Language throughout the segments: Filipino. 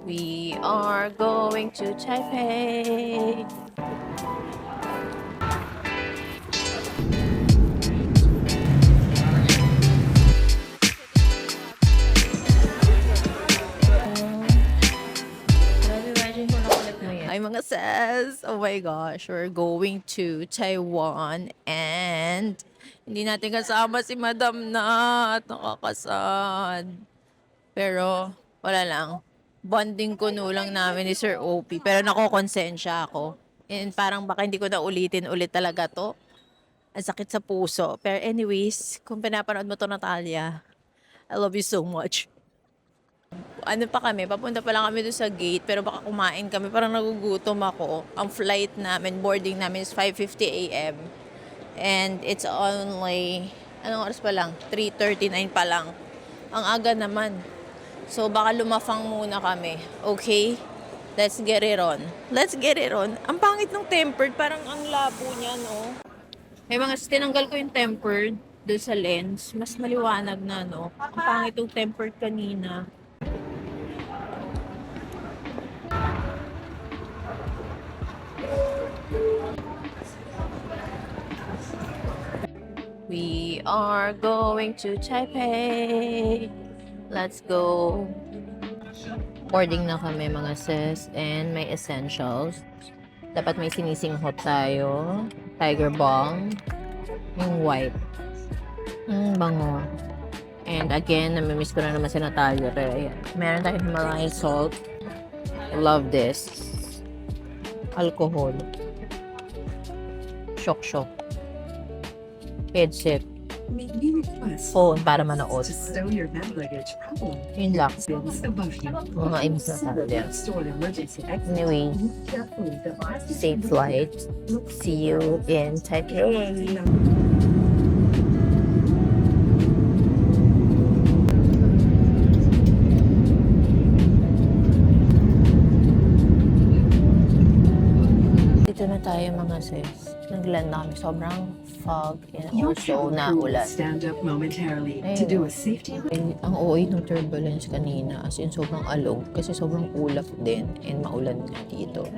We are going to Taipei. Ay mga sis, oh my gosh, we're going to Taiwan and hindi natin kasama si Madam na at nakakasad. Pero wala lang. Bonding kuno lang namin ni Sir OP. Pero nakokonsensya ako. And parang baka hindi ko na ulitin ulit talaga to. Ang sakit sa puso. Pero anyways, kung pinapanood mo to Natalia, I love you so much. Ano pa kami, papunta pa lang kami doon sa gate, pero baka kumain kami, parang nagugutom ako. Ang flight namin, boarding namin is 5:50 a.m. And it's only, anong oras pa lang? 3:39 pa lang. Ang aga naman. So baka lumafang muna kami. Okay? Let's get it on. Let's get it on. Ang pangit ng tempered, parang ang labo niya, no? May mga tinanggal ko yung tempered doon sa lens. Mas maliwanag na, no? Ang pangit yung tempered kanina. We are going to Taipei. Let's go. Boarding na kami mga sis and may essentials. Dapat may sinisinghot tayo. Tiger Balm. Yung white. Bango. And again, namimiss ko na naman si Natalia. Pero ayan. Meron tayong Himalayan salt. I love this. Alcohol. Shock. Headset. Phone para manood. Yun lang. Mga imis na tayo. Anyway, safe flight. See you in Taipei. Dito na tayo mga sis. Nagland na kami. Sobrang fog and also naulan. Ang OA ng turbulence kanina, as in sobrang alog kasi sobrang ulap din and maulan nga dito.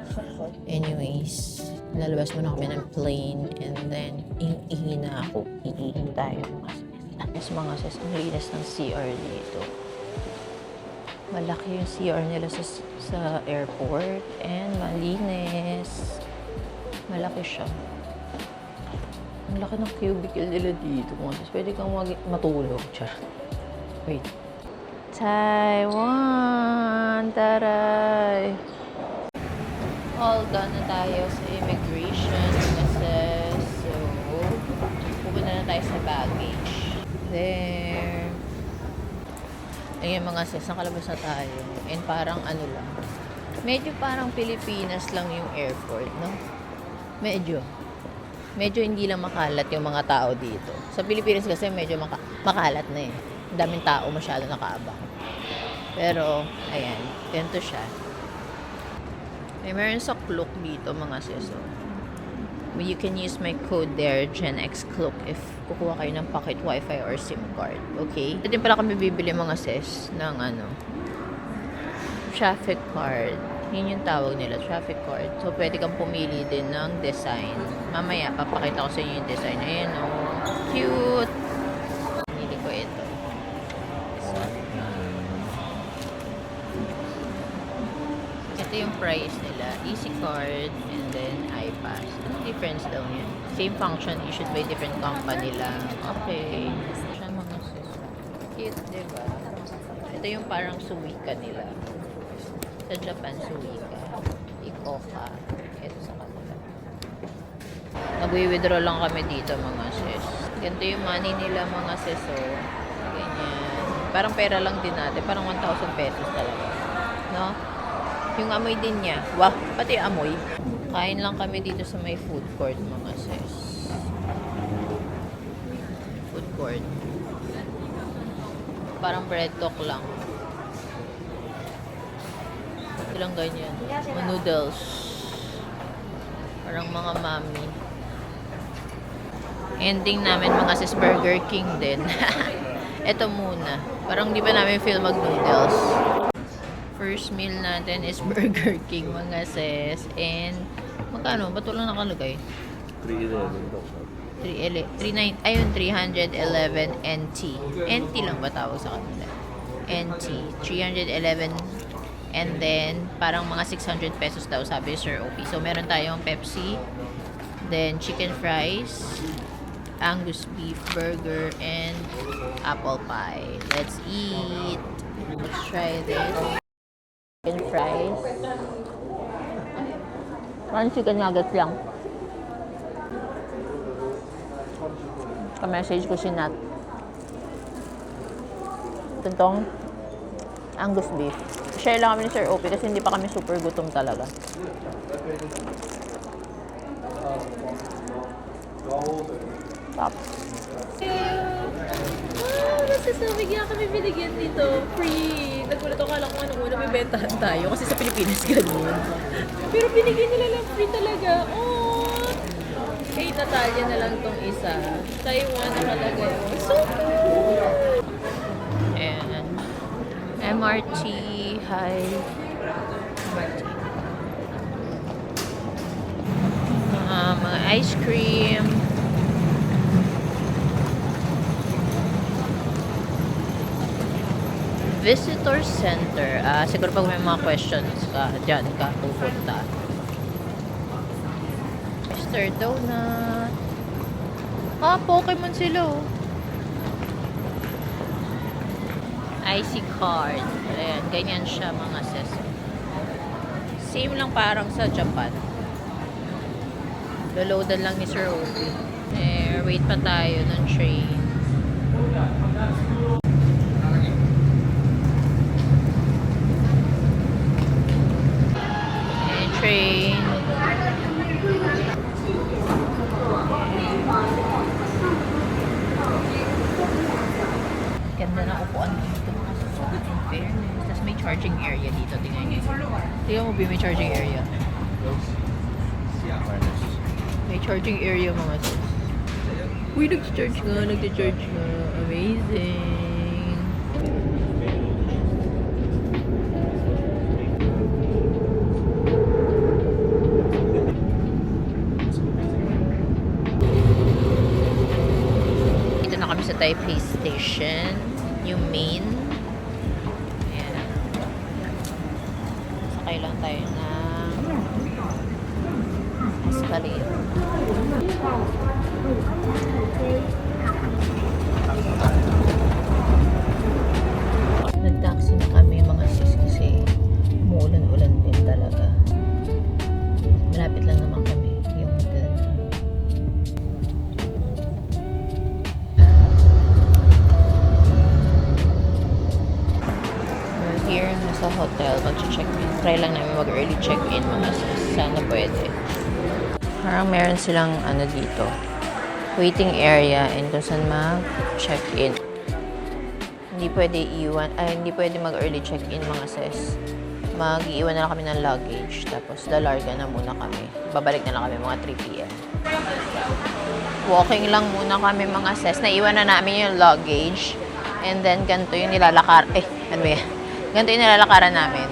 Anyways, lalabas muna kami ng plane and then ihi na ako. Iihin tayo mga sis. Tapos mga sis, ang linis ng CR dito. Malaki yung CR nila sa airport and malinis. Malaki siya. Ang laki ng cubicle nila dito. Pwede kang matulog. Char. Wait. Taiwan! Taray! All done na tayo sa immigration. So, pupunta na tayo sa baggage. There. Ayan mga sis, nakalabas na tayo. And parang ano lang. Medyo parang Pilipinas lang yung airport, no? Medyo hindi lang makalat yung mga tao dito. Sa Pilipinas kasi medyo makalat na eh. Ang daming tao masyado nakaabang. Pero, ayan, ganito siya. Meron sa Klook dito mga seso. You can use my code there, GenX Klook, if kukuha kayo ng pocket wifi or SIM card. Okay? Ito din pala kami bibili mga ses ng traffic card. Yun yung tawag nila, traffic card. So, pwede kang pumili din ng design. Mamaya, papakita ko sa inyo yung design. Ayan, oh. Cute! Pinili ko ito. So, ito yung price nila. Easy card and then iPass. Ano difference daw yun? Same function, issued by different company lang. Okay. Siya mga sis. Cute, diba? Ito yung parang suwika nila. Sa Japan, suwika. Ikoka. Ito sa kanila. Nag-withdraw lang kami dito mga sis. Ganito yung money nila mga sis. Oh. Ganyan. Parang pera lang din natin. Parang 1,000 pesos talaga. No? Yung amoy din niya. Wow, pati amoy. Kain lang kami dito sa may food court mga sis. Food court. Parang bread talk lang. Ilang ganyan. Mga noodles. Parang mga mami. Ending namin mga sis Burger King din. Ito muna. Parang di pa namin feel mag-noodles. First meal natin is Burger King, mga sis. And, magkano? Ba't walang nakalagay? 311 daw. 311, ayun, 311 NT. NT lang ba tawag sa kanila? NT. 311. And then, parang mga 600 pesos daw, sabi ni Sir OP. So, meron tayong Pepsi. Then, chicken fries. Angus beef burger. And apple pie. Let's eat. Let's try this. Chicken fries. Parang chicken nuggets lang. Ka-message ko si Nat. Itong Angus beef. Share lang kami ni Sir OP kasi hindi pa kami super gutom talaga. Top. Masasabi nga kami binigyan dito. Free. Nagulat ako, kala ko nga nung una may bentahan tayo kasi sa Pilipinas ganun. Pero binigyan nila lang free talaga. Oh! Kay Natalia na lang tong isa. Taiwan nakalagay. So cool! And MRT. Hi. MRT. Mga ice cream. Visitor Center. Siguro pag may mga questions ka, dyan ka pupunta. Mr. Donut. Pokemon sila oh. IC card. Ayan, ganyan siya mga sis. Same lang parang sa Japan. Loloadan lang ni Sir Obi. Wait pa tayo ng train. Train. Ganda na upuan dito mga susunod in fairness. Tapos may charging area dito. Tingnan nyo. Tingnan mo, may charging area. May charging area mga sis. Uy, nag-charge nga. Nag-charge nga. Amazing. Dito na kami sa Taipei Station. Yung main. Ayan. Sakay lang tayo ng escalator. Nag-taxi na kami mga sis kasi umuulan-ulan din talaga. Malapit lang naman kami yung hotel. We're here sa hotel. Mag-check-in. Try lang namin mag-early check-in mga sis. Sana pwede. Parang meron silang dito. Waiting area and kung saan mag-check-in. Hindi pwede mag-early check-in mga sis. Mag-iiwan na lang kami ng luggage. Tapos, lalarga na muna kami. Babalik na lang kami mga 3 p.m. Walking lang muna kami mga sis. Naiwan na namin yung luggage. And then, ganito yung ganito yung nilalakaran namin.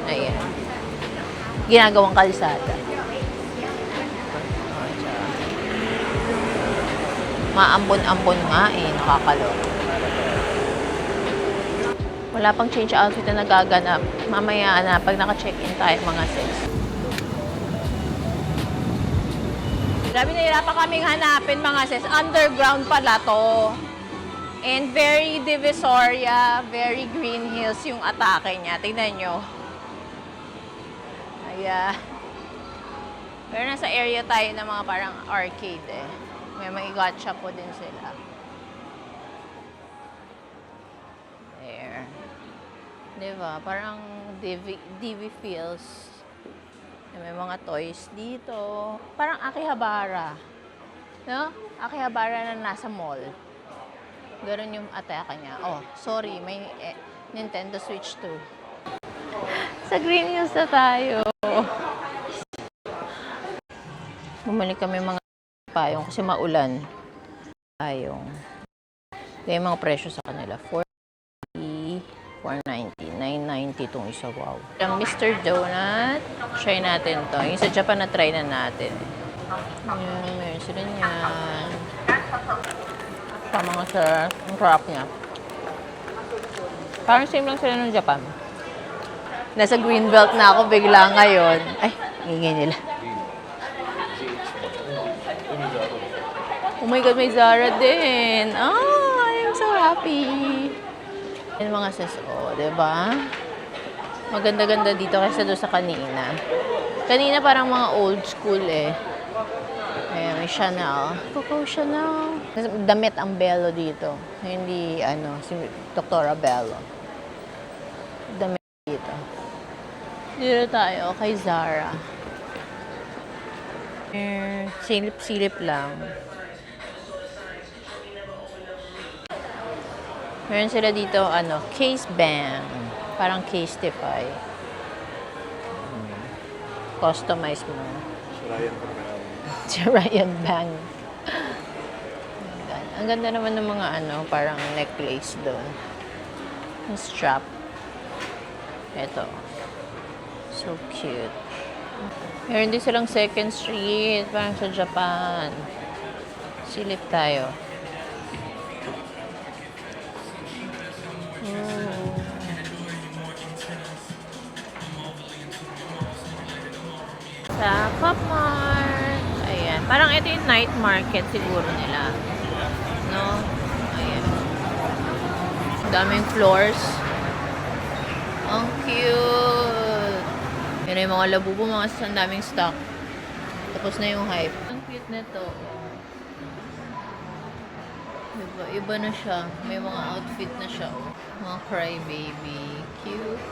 Ayan. Ginagawang kalsada. Maambon-ambon nga nakakaloko. Wala pang change outfit na nagaganap. Mamaya na, pag naka-check-in tayo mga sis. Grabe, nahirapan kaming hanapin mga sis. Underground pala to. And very Divisoria, very Green Hills yung atake niya. Tingnan nyo. Ayan. Pero nasa area tayo ng mga parang arcade eh. May mga gotcha po din sila. There. Diba? Parang DV feels. May mga toys dito. Parang Akihabara. No? Akihabara na nasa mall. Ganun yung atake niya. Oh, sorry. May Nintendo Switch 2. Sa Green Hills na tayo. Bumalik kami mga payong kasi maulan. Payong. Kaya yung mga presyo sa kanila. 40, 490. 990 itong isa. Wow. Ang Mr. Donut. Try natin to. Yung sa Japan na try na natin. Meron sila niyan. Tama nga sa ang crop niya. Parang same lang sila ng Japan. Nasa Greenbelt na ako bigla ngayon. Ay, ingay nila. Oh my God, may Zara din. Oh, I'm so happy. Yan mga sis, oh, diba? Maganda-ganda dito kaysa doon sa kanina. Kanina parang mga old school eh. Ayan, may Chanel. Coco Chanel. Damit ang Bello dito. Hindi, si Dr. Bello. Damit dito. Dito tayo kay Zara. Silip-silip lang. Meron sila dito, case band. Parang Casetify. Customize mo. Si Ryan Bang. Ang ganda naman ng mga parang necklace doon. Yung strap. Ito. So cute. Meron din silang Second Street. Parang sa Japan. Silip tayo. Sa Pop Mart. Ayan. Parang ito yung night market siguro nila. No? Ayan. Daming floors. Ang cute. Yan yung mga labubo, ang daming stock. Tapos na yung hype. Ang cute nito. Diba? Iba na siya. May mga outfit na siya. Mga crybaby. Cute.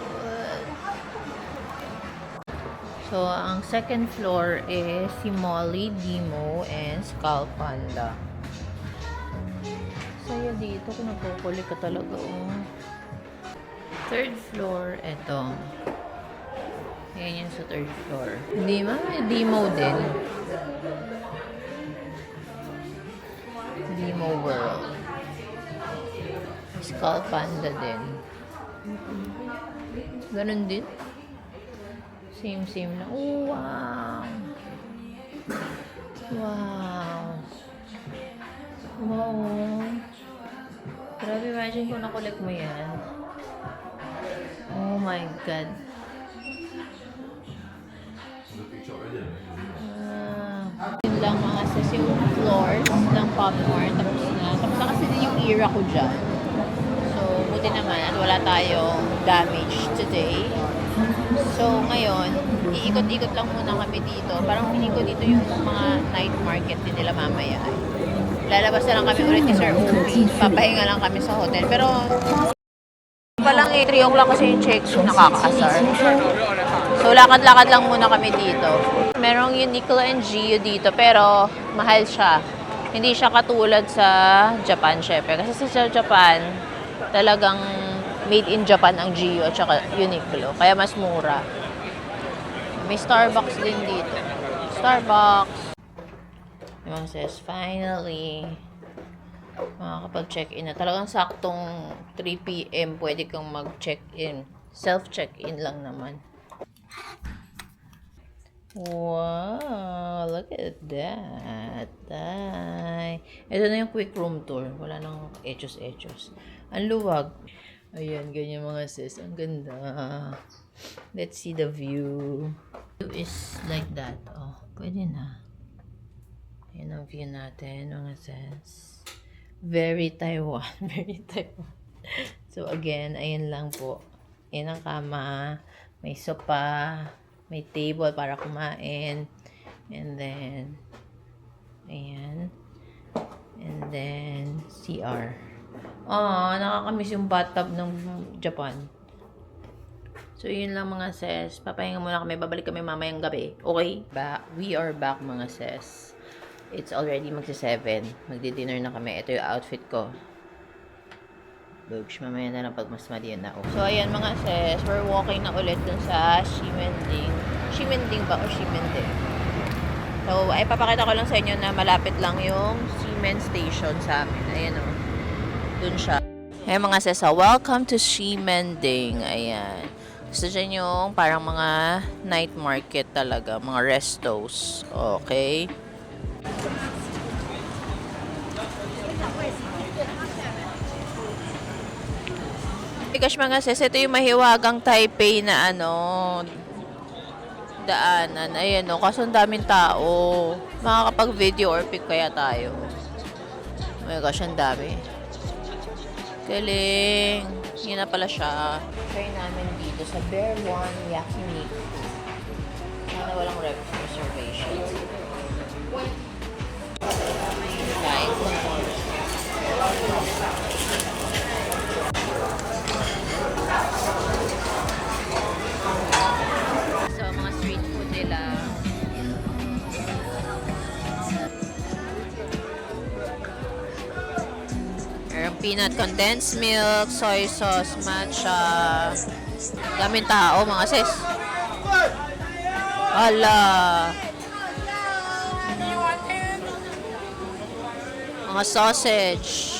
So, ang second floor is si Molly, Dimo, and Skull Panda. Saya dito kung nagkukulik ka talaga. Oh. Third floor, eto. Ayan yun sa third floor. Dimo din. Dimo World. Skull Panda din. Ganun din. Same lang. Oh, wow! Wow! Wow! Grabe, imagine kung nakulik mo yan. Oh my God! Yun lang mga sis, yung floors ng Pop Mart. Tapos na kasi din yung era ko dyan. So, buti naman at wala tayong damage today. So, ngayon, iikot-ikot lang muna kami dito. Parang feeling ko dito yung mga night market din nila mamaya. Lalabas na lang kami ulit ni Sir Obi. Papahinga lang kami sa hotel. Pero, palang 3 o'clock kasi yung check, so nakakaasar. So, lakad-lakad lang muna kami dito. Merong Uniqlo and Gio dito, pero mahal siya. Hindi siya katulad sa Japan, syempre. Kasi sa Japan, talagang made in Japan ang Gio at saka Uniqlo. Kaya mas mura. May Starbucks din dito. Starbucks. Yung says, finally, makakapag-check-in na. Talagang saktong 3 p.m. pwede kang mag-check-in. Self-check-in lang naman. Wow! Look at that! Ay. Ito na yung quick room tour. Wala nang etos-etos. Ang luwag. Ayan, ganyan mga sis. Ang ganda. Let's see the view. View is like that. Oh, pwede na. Ayan ang view natin, mga sis. Very Taiwan. Very Taiwan. So, again, ayan lang po. Ayan ang kama. May sopa. May table para kumain. And then, ayan. And then, CR. Nakakamiss yung bathtub ng Japan. So, yun lang mga sis. Papahinga muna kami. Babalik kami mamayang gabi. Okay? We are back mga sis. It's already magsi-7. Magdi-dinner na kami. Ito yung outfit ko. Bugs, mamaya na lang pag mas maliyan na ako. So, ayan mga sis. We're walking na ulit dun sa Ximending. Ximending ba? O Ximending? So, ay papakita ko lang sa inyo na malapit lang yung Siemens Station sa amin. Ayan o. Dun siya. Ayan mga sesa, welcome to Ximending. Ayan. Gusto dyan yung parang mga night market talaga, mga restos. Okay. Gosh mga sis, ito yung mahiwagang Taipei na daanan. Ayan o, kaso ang daming tao. Makakapag-video or pic kaya tayo. Oh my gosh, ang dami. Galing. Yun na pala siya. Try namin dito sa Bear One Yakiniku. Sana walang reservation. Kahit so, mga street food nila. Merong peanut condensed milk, soy sauce, matcha. Daming tao, mga sis. Ala. Mga sausage.